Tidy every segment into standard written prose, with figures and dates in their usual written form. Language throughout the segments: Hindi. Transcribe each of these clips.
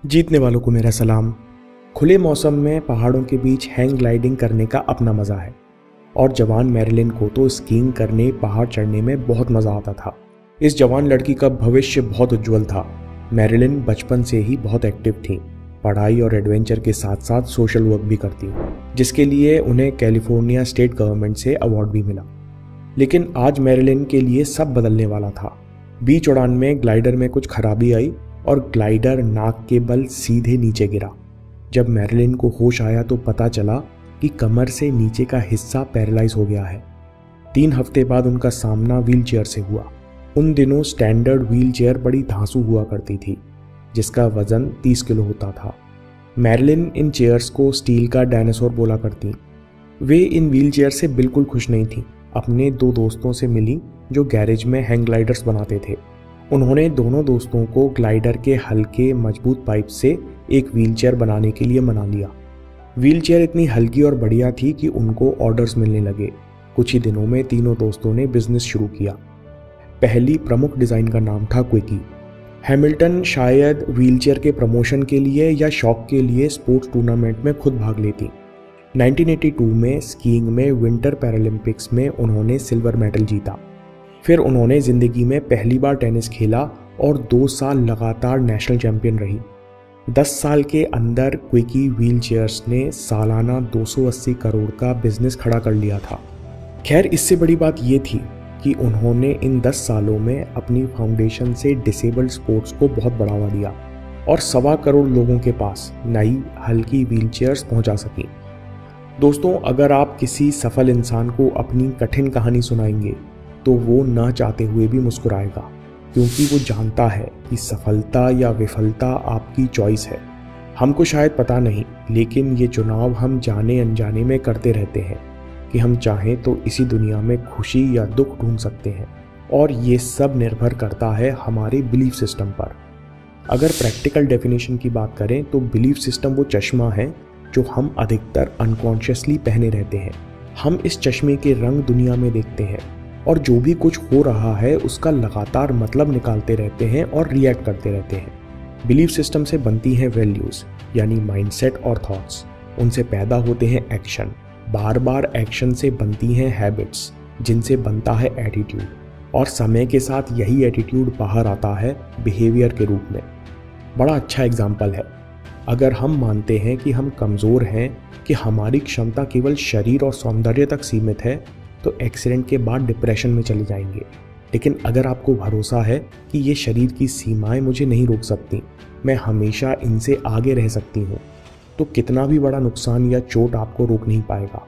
जीतने वालों को मेरा सलाम। खुले मौसम में पहाड़ों के बीच हैंग ग्लाइडिंग करने का अपना मज़ा है और जवान मैरिलिन को तो स्कीइंग करने, पहाड़ चढ़ने में बहुत मज़ा आता था। इस जवान लड़की का भविष्य बहुत उज्जवल था। मैरिलिन बचपन से ही बहुत एक्टिव थी, पढ़ाई और एडवेंचर के साथ साथ सोशल वर्क भी करती, जिसके लिए उन्हें कैलिफोर्निया स्टेट गवर्नमेंट से अवार्ड भी मिला। लेकिन आज मैरिलिन के लिए सब बदलने वाला था। बीच उड़ान में ग्लाइडर में कुछ खराबी आई और ग्लाइडर नाक के बल सीधे नीचे गिरा। जब मैरिलिन को होश आया तो पता चला कि कमर से नीचे का हिस्सा पैरालाइज हो गया है। 3 हफ्ते बाद उनका सामना व्हीलचेयर से हुआ। उन दिनों स्टैंडर्ड व्हीलचेयर बड़ी धांसू हुआ करती थी, जिसका वजन 30 किलो होता था। मैरिलिन इन चेयर्स को स्टील का डायनासोर बोला करती। वे इन व्हीलचेयर से बिल्कुल खुश नहीं थी। अपने 2 दोस्तों से मिली जो गैरेज में हैंग ग्लाइडर्स बनाते थे। उन्होंने दोनों दोस्तों को ग्लाइडर के हल्के मजबूत पाइप से एक व्हीलचेयर बनाने के लिए मना लिया। व्हीलचेयर इतनी हल्की और बढ़िया थी कि उनको ऑर्डर्स मिलने लगे। कुछ ही दिनों में तीनों दोस्तों ने बिजनेस शुरू किया। पहली प्रमुख डिज़ाइन का नाम था क्विकी। हैमिल्टन शायद व्हीलचेयर के प्रमोशन के लिए या शौक के लिए स्पोर्ट्स टूर्नामेंट में खुद भाग लेती। 1982 में स्कीइंग में विंटर पैरालंपिक्स में उन्होंने सिल्वर मेडल जीता। फिर उन्होंने ज़िंदगी में पहली बार टेनिस खेला और 2 साल लगातार नेशनल चैंपियन रही। 10 साल के अंदर क्विकी व्हीलचेयर्स ने सालाना 280 करोड़ का बिजनेस खड़ा कर लिया था। खैर, इससे बड़ी बात ये थी कि उन्होंने इन 10 सालों में अपनी फाउंडेशन से डिसेबल्ड स्पोर्ट्स को बहुत बढ़ावा दिया और 1.25 करोड़ लोगों के पास नई हल्की व्हीलचेयर्स पहुंचा सकी। दोस्तों, अगर आप किसी सफल इंसान को अपनी कठिन कहानी सुनाएंगे तो वो ना चाहते हुए भी मुस्कुराएगा, क्योंकि वो जानता है कि सफलता या विफलता आपकी चॉइस है। हमको शायद पता नहीं, लेकिन ये चुनाव हम जाने अनजाने में करते रहते हैं कि हम चाहें तो इसी दुनिया में खुशी या दुख ढूंढ सकते हैं, और ये सब निर्भर करता है हमारे बिलीफ सिस्टम पर। अगर प्रैक्टिकल डेफिनेशन की बात करें तो बिलीफ सिस्टम वो चश्मा है जो हम अधिकतर अनकॉन्शियसली पहने रहते हैं। हम इस चश्मे के रंग दुनिया में देखते हैं और जो भी कुछ हो रहा है उसका लगातार मतलब निकालते रहते हैं और रिएक्ट करते रहते हैं। बिलीफ सिस्टम से बनती हैं वैल्यूज़, यानी माइंडसेट और थॉट्स। उनसे पैदा होते हैं एक्शन। बार बार एक्शन से बनती हैं हैबिट्स, जिनसे बनता है एटीट्यूड, और समय के साथ यही एटीट्यूड बाहर आता है बिहेवियर के रूप में। बड़ा अच्छा एग्जाम्पल है। अगर हम मानते हैं कि हम कमज़ोर हैं, कि हमारी क्षमता केवल शरीर और सौंदर्य तक सीमित है, तो एक्सीडेंट के बाद डिप्रेशन में चले जाएंगे। लेकिन अगर आपको भरोसा है कि ये शरीर की सीमाएं मुझे नहीं रोक सकती, मैं हमेशा इनसे आगे रह सकती हूँ, तो कितना भी बड़ा नुकसान या चोट आपको रोक नहीं पाएगा।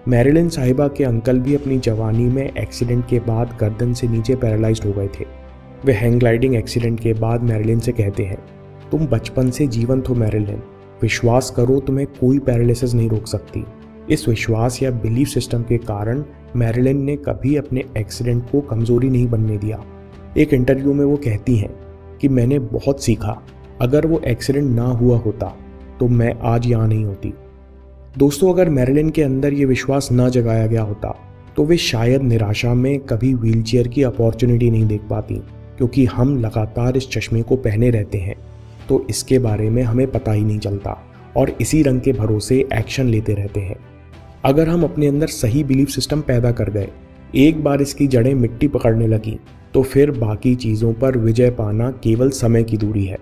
मैरिलिन साहिबा के अंकल भी अपनी जवानी में एक्सीडेंट के बाद गर्दन से नीचे पैरालाइज्ड हो गए थे। वे हैंग ग्लाइडिंग एक्सीडेंट के बाद मैरिलिन से कहते हैं, तुम बचपन से जीवंत हो मैरिलिन, विश्वास करो तुम्हें कोई पैरालिसिस नहीं रोक सकती। इस विश्वास या बिलीफ सिस्टम के कारण मैरिलिन ने कभी अपने एक्सीडेंट को कमज़ोरी नहीं बनने दिया। एक इंटरव्यू में वो कहती हैं कि मैंने बहुत सीखा, अगर वो एक्सीडेंट ना हुआ होता तो मैं आज यहाँ नहीं होती। दोस्तों, अगर मैरिलिन के अंदर ये विश्वास ना जगाया गया होता तो वे शायद निराशा में कभी व्हीलचेयर की अपॉर्चुनिटी नहीं देख पाती, क्योंकि हम लगातार इस चश्मे को पहने रहते हैं तो इसके बारे में हमें पता ही नहीं चलता और इसी रंग के भरोसे एक्शन लेते रहते हैं। अगर हम अपने अंदर सही बिलीफ सिस्टम पैदा कर गए, एक बार इसकी जड़ें मिट्टी पकड़ने लगी, तो फिर बाकी चीज़ों पर विजय पाना केवल समय की दूरी है।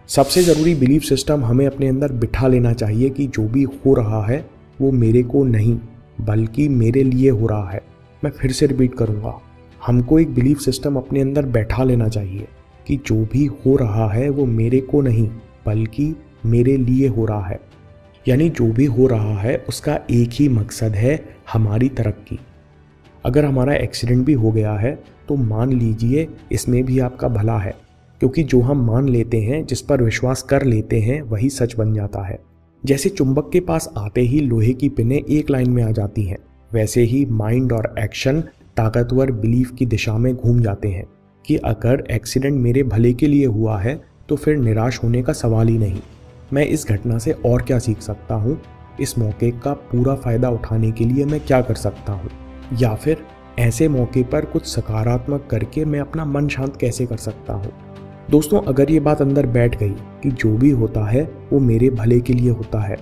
सबसे ज़रूरी बिलीफ सिस्टम हमें अपने अंदर बिठा लेना चाहिए कि जो भी हो रहा है वो मेरे को नहीं बल्कि मेरे लिए हो रहा है। मैं फिर से रिपीट करूँगा, हमको एक बिलीफ सिस्टम अपने अंदर बैठा लेना चाहिए कि जो भी हो रहा है वो मेरे को नहीं बल्कि मेरे लिए हो रहा है। यानी जो भी हो रहा है उसका एक ही मकसद है, हमारी तरक्की। अगर हमारा एक्सीडेंट भी हो गया है तो मान लीजिए इसमें भी आपका भला है, क्योंकि जो हम मान लेते हैं, जिस पर विश्वास कर लेते हैं, वही सच बन जाता है। जैसे चुंबक के पास आते ही लोहे की पिनें एक लाइन में आ जाती हैं, वैसे ही माइंड और एक्शन ताकतवर बिलीफ की दिशा में घूम जाते हैं कि अगर एक्सीडेंट मेरे भले के लिए हुआ है तो फिर निराश होने का सवाल ही नहीं। मैं इस घटना से और क्या सीख सकता हूँ, इस मौके का पूरा फ़ायदा उठाने के लिए मैं क्या कर सकता हूँ, या फिर ऐसे मौके पर कुछ सकारात्मक करके मैं अपना मन शांत कैसे कर सकता हूँ। दोस्तों, अगर ये बात अंदर बैठ गई कि जो भी होता है वो मेरे भले के लिए होता है,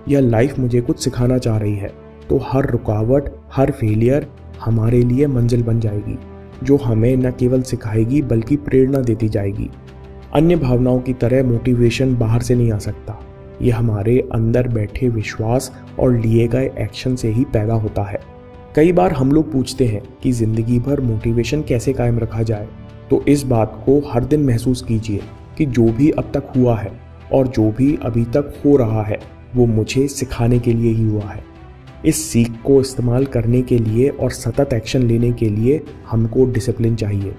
या लाइफ मुझे कुछ सिखाना चाह रही है, तो हर रुकावट, हर फेलियर हमारे लिए मंजिल बन जाएगी, जो हमें न केवल सिखाएगी बल्कि प्रेरणा देती जाएगी। अन्य भावनाओं की तरह मोटिवेशन बाहर से नहीं आ सकता, ये हमारे अंदर बैठे विश्वास और लिए गए एक्शन से ही पैदा होता है। कई बार हम लोग पूछते हैं कि जिंदगी भर मोटिवेशन कैसे कायम रखा जाए, तो इस बात को हर दिन महसूस कीजिए कि जो भी अब तक हुआ है और जो भी अभी तक हो रहा है वो मुझे सिखाने के लिए ही हुआ है। इस सीख को इस्तेमाल करने के लिए और सतत एक्शन लेने के लिए हमको डिसिप्लिन चाहिए।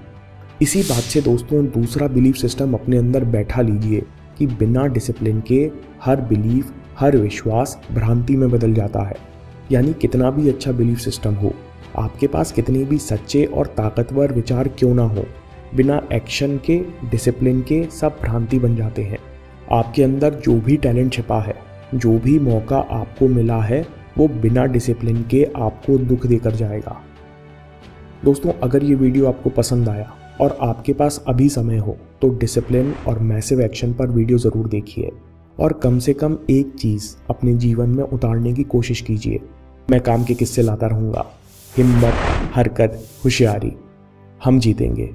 इसी बात से दोस्तों दूसरा बिलीफ सिस्टम अपने अंदर बैठा लीजिए कि बिना डिसिप्लिन के हर बिलीफ, हर विश्वास भ्रांति में बदल जाता है। यानी कितना भी अच्छा बिलीफ सिस्टम हो, आपके पास कितने भी सच्चे और ताकतवर विचार क्यों ना हो, बिना एक्शन के, डिसिप्लिन के सब भ्रांति बन जाते हैं। आपके अंदर जो भी टैलेंट छिपा है, जो भी मौका आपको मिला है, वो बिना डिसिप्लिन के आपको दुख देकर जाएगा। दोस्तों, अगर ये वीडियो आपको पसंद आया और आपके पास अभी समय हो तो डिसिप्लिन और मैसिव एक्शन पर वीडियो ज़रूर देखिए और कम से कम एक चीज़ अपने जीवन में उतारने की कोशिश कीजिए। मैं काम के किस्से लाता रहूँगा। हिम्मत, हरकत, होशियारी, हम जीतेंगे।